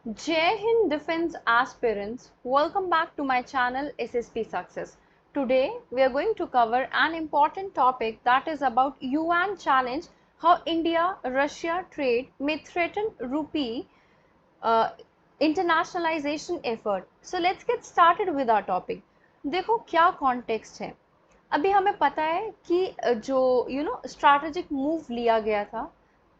Jai Hind Defense aspirants, welcome back to my channel SSP Success. Today we are going to cover an important topic that is about Yuan challenge, how India-Russia trade may threaten rupee uh, internationalization effort. So let's get started with our topic. देखो क्या context है. अभी हमें पता है कि जो strategic move लिया गया था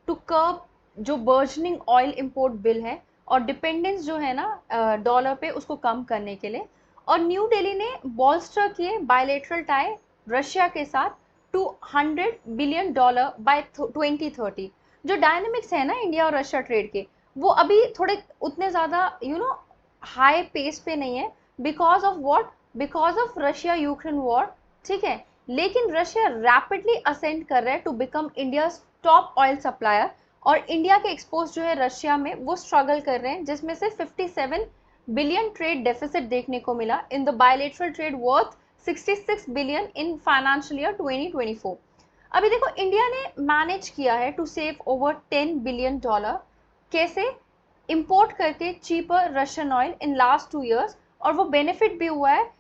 टू कर्ब जो बर्जनिंग ऑयल इंपोर्ट बिल है और डिपेंडेंस जो है ना डॉलर पे उसको कम करने के लिए, और न्यू दिल्ली ने बॉल्स्टर किए बायलेटरल टाई रशिया के साथ $200 बिलियन बाय 2030। जो डायनेमिक्स है ना इंडिया और रशिया ट्रेड के, वो अभी थोड़े उतने ज़्यादा हाई पेस पे नहीं है, because of what, because of Russia Ukraine war. ठीक है, लेकिन रशिया रैपिडली असेंड कर रहा है to become India top oil supplier, और इंडिया के एक्सपोर्ट जो है रशिया में वो स्ट्रगल कर रहे हैं, जिसमें से 57 बिलियन ट्रेड डेफिसिट देखने को मिला in the bilateral trade worth 66 billion in financial year 2024। अभी देखो इंडिया ने मैनेज किया है टू सेव ओवर $10 बिलियन। कैसे? इंपोर्ट करके cheaper Russian oil in last 2 years, और वो बेनिफिट भी हुआ है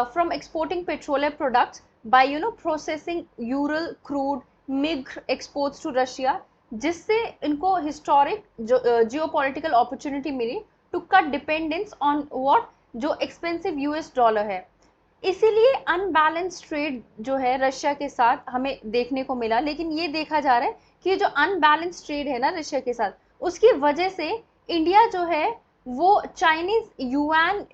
from exporting petroleum products by processing Ural crude मिग एक्सपोर्ट्स टू रशिया, जिससे इनको हिस्टोरिक जियोपॉलिटिकल अपॉर्चुनिटी मिली to cut dependence on what, जो एक्सपेंसिव यूएस डॉलर है। इसीलिए अनबैलेंस ट्रेड जो है रशिया के साथ हमें देखने को मिला, लेकिन ये देखा जा रहा है कि जो अनबैलेंस ट्रेड है ना रशिया के साथ, उसकी वजह से इंडिया जो है वो चाइनीज युआन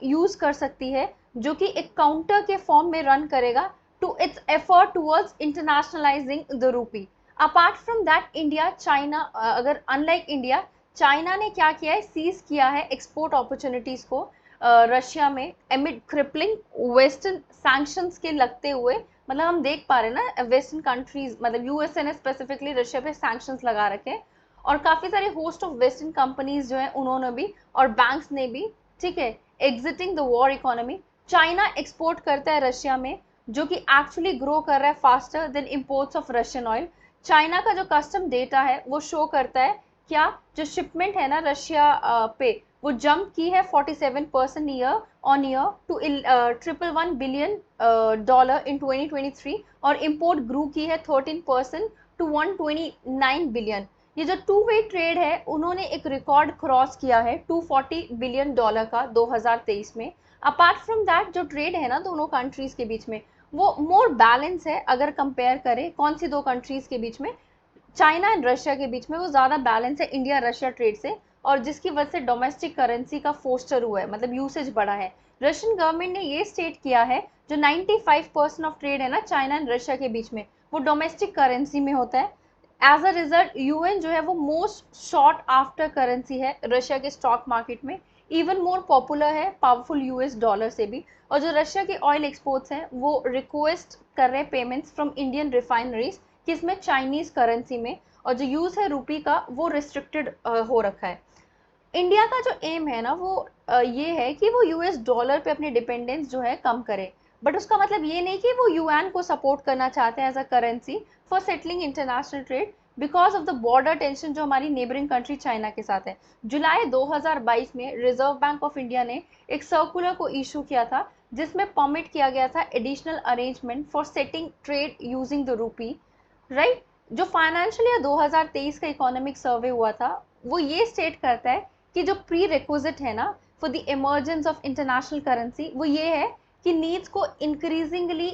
यूज कर सकती है, जो कि एक काउंटर के फॉर्म में रन करेगा to its effort towards internationalising the rupee. Apart from that India China, अगर अनलाइक इंडिया, चाइना ने क्या किया है, सीज किया है एक्सपोर्ट अपॉर्चुनिटीज को रशिया में एमिड क्रिपलिंग वेस्टर्न सैंक्शंस के लगते हुए। मतलब हम देख पा रहे हैं ना वेस्टर्न कंट्रीज, मतलब यूएसए ने स्पेसिफिकली रशिया पे सैंक्शंस लगा रखे हैं, और काफी सारे होस्ट ऑफ वेस्टर्न कंपनीज जो है उन्होंने भी, और बैंक्स ने भी, ठीक है, exiting the war economy. China export करता है रशिया में, जो कि एक्चुअली ग्रो कर रहा है faster than imports of Russian oil. China का जो कस्टम डेटा है वो शो करता है क्या, जो शिपमेंट है ना रशिया पे, वो जंप की है 47% year on year to 111 billion in 2023, और इंपोर्ट ग्रू की है 13% टू 129 बिलियन। ये जो टू वे ट्रेड है उन्होंने एक रिकॉर्ड क्रॉस किया है $240 बिलियन का 2023 में। अपार्ट फ्रॉम दैट जो ट्रेड है ना दोनों कंट्रीज के बीच में, वो मोर बैलेंस है। अगर कंपेयर करें कौन सी दो कंट्रीज के बीच में, चाइना एंड रशिया के बीच में वो ज़्यादा बैलेंस है इंडिया रशिया ट्रेड से, और जिसकी वजह से डोमेस्टिक करेंसी का फोस्टर हुआ है, मतलब यूसेज बढ़ा है। रशियन गवर्नमेंट ने ये स्टेट किया है जो 95% ऑफ ट्रेड है ना चाइना एंड रशिया के बीच में, वो डोमेस्टिक करेंसी में होता है। एज अ रिजल्ट यूएन जो है वो मोस्ट शॉर्ट आफ्टर करेंसी है रशिया के स्टॉक मार्केट में, इवन मोर पॉपुलर है पावरफुल यूएस डॉलर से भी। और जो रशिया के ऑयल एक्सपोर्ट्स हैं वो रिक्वेस्ट कर रहे हैं पेमेंट्स फ्रॉम इंडियन रिफाइनरीज, किसमें, चाइनीज करेंसी में, और जो यूज है रुपी का वो रिस्ट्रिक्टेड हो रखा है। इंडिया का जो एम है ना वो ये है कि वो यूएस डॉलर पे अपनी डिपेंडेंस जो है कम करे, बट उसका मतलब ये नहीं कि वो यूएन को सपोर्ट करना चाहते हैं as a currency for settling international trade, because of the border tension जो हमारी नेबरिंग कंट्री चाइना के साथ है। जुलाई 2022 में रिजर्व बैंक ऑफ इंडिया ने एक सर्कुलर को इशू किया था, जिसमें परमिट किया गया था additional arrangement for setting trade using the rupee, right. जो फाइनेंशियल ईयर 2023 का इकोनॉमिक सर्वे हुआ था वो ये स्टेट करता है कि जो प्री रिक्विजिट है ना for the emergence of international currency, वो ये है कि नीड्स को इंक्रीजिंगली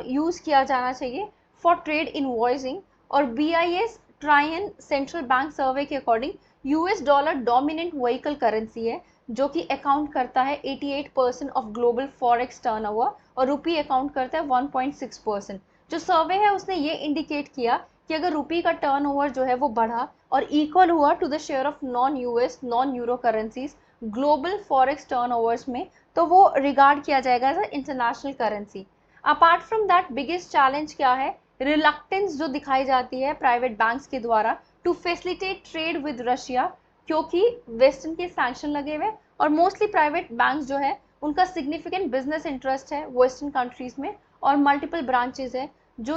यूज किया जाना चाहिए फॉर ट्रेड इनवॉइसिंग। और बीआईएस ट्रायन सेंट्रल बैंक सर्वे के according US dollar dominant vehicle currency है, जो कि अकाउंट करता है 88% ऑफ ग्लोबल फॉरेक्स टर्नओवर, और रुपी अकाउंट करता है 1.6%। जो सर्वे है उसने ये इंडिकेट किया कि अगर रुपी का टर्नओवर जो है वो बढ़ा और इक्वल हुआ to the share of non US non euro currencies global forex turnovers में, तो वो रिगार्ड किया जाएगा as international currency. Apart from that biggest challenge क्या है, रिलक्टेंस जो दिखाई जाती है प्राइवेट बैंक्स के द्वारा to facilitate trade with Russia, क्योंकि वेस्टर्न के सैंक्शन लगे हुए, और मोस्टली प्राइवेट बैंक्स जो है उनका सिग्निफिकेंट बिजनेस इंटरेस्ट है वेस्टर्न कंट्रीज में, और मल्टीपल ब्रांचेस है जो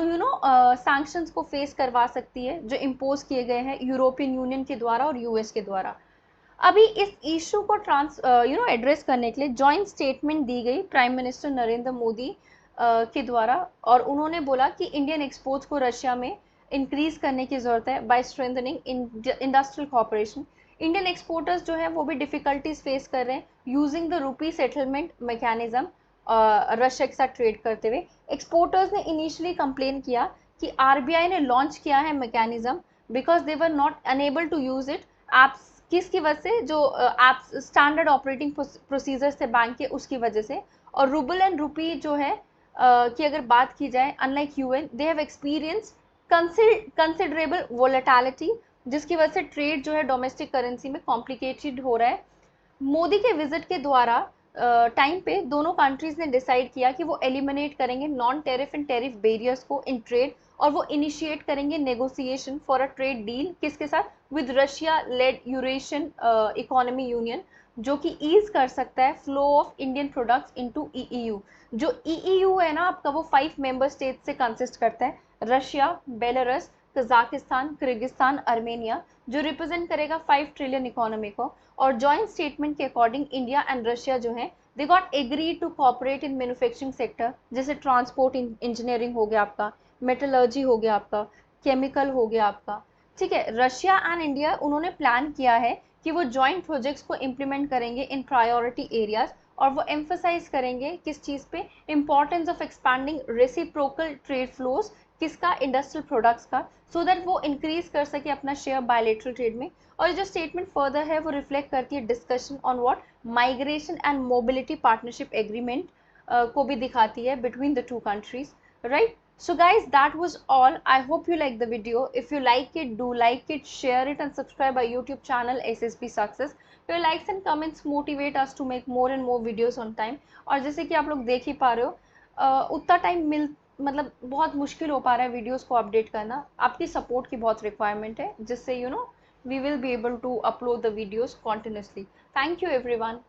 सैंक्शंस को फेस करवा सकती है जो इम्पोज किए गए हैं यूरोपियन यूनियन के द्वारा और यूएस के द्वारा। अभी इस इशू को एड्रेस करने के लिए जॉइंट स्टेटमेंट दी गई प्राइम मिनिस्टर नरेंद्र मोदी के द्वारा, और उन्होंने बोला कि इंडियन एक्सपोर्ट्स को रशिया में इंक्रीज करने की ज़रूरत है by strengthening industrial cooperation. Indian exporters जो है वो भी डिफिकल्टीज फेस कर रहे हैं using the rupee settlement mechanism Russia के साथ ट्रेड करते हुए। एक्सपोर्टर्स ने इनिशियली कंप्लेन किया कि आरबीआई ने लॉन्च किया है mechanism because they were not unable to use it. एप्स किसकी वजह से, जो एप्स स्टैंडर्ड ऑपरेटिंग प्रोसीजर्स थे बैंक के उसकी वजह से। और रूबल एंड रुपी जो है की अगर बात की जाए, unlike UN they have experience considerable volatility, जिसकी वजह से ट्रेड जो है डोमेस्टिक करेंसी में कॉम्प्लिकेटेड हो रहा है। मोदी के विजिट के द्वारा टाइम पे दोनों कंट्रीज ने डिसाइड किया कि वो एलिमिनेट करेंगे non tariff and tariff barriers को इन ट्रेड, और वो इनिशिएट करेंगे negotiation for a trade deal किसके साथ, with Russia led Eurasian economy union, जो कि ईज कर सकता है flow of Indian products into EEU. जो ईईयू है ना आपका, वो 5 मेंबर स्टेट से कंसिस्ट करता है, Russia, Belarus, Kazakhstan, Kyrgyzstan, Armenia, जो रिप्रेजेंट करेगा 5 ट्रिलियन इकोनॉमी को। और जॉइंट स्टेटमेंट के अकॉर्डिंग इंडिया एंड रशिया जो है they got agree to cooperate in manufacturing sector, जैसे ट्रांसपोर्ट इंजीनियरिंग हो गया आपका, मेटलर्जी हो गया आपका, केमिकल हो गया आपका। ठीक है, रशिया एंड इंडिया उन्होंने प्लान किया है कि वो जॉइंट प्रोजेक्ट्स को इम्प्लीमेंट करेंगे इन प्रायोरिटी एरियाज, और वो एम्फोसाइज करेंगे किस चीज़ पे, importance of expanding reciprocal trade flows, किसका, इंडस्ट्रियल प्रोडक्ट्स का, सो दैट वो इंक्रीज कर सके अपना शेयर बायलेटरल ट्रेड में। और जो स्टेटमेंट फर्दर है वो रिफ्लेक्ट करती है discussion on what migration and mobility partnership agreement को भी दिखाती है between the two countries, right? So guys, that was all. I hope you like the video. If you like it, do like it, share it and subscribe our YouTube channel SSB Success. Your likes and comments motivate us to make more and more videos on time. और जैसे कि आप लोग देख ही पा रहे हो, उतना टाइम मतलब बहुत मुश्किल हो पा रहा है वीडियोस को अपडेट करना। आपकी सपोर्ट की बहुत रिक्वायरमेंट है, जिससे we will be able to upload the videos continuously. Thank you everyone.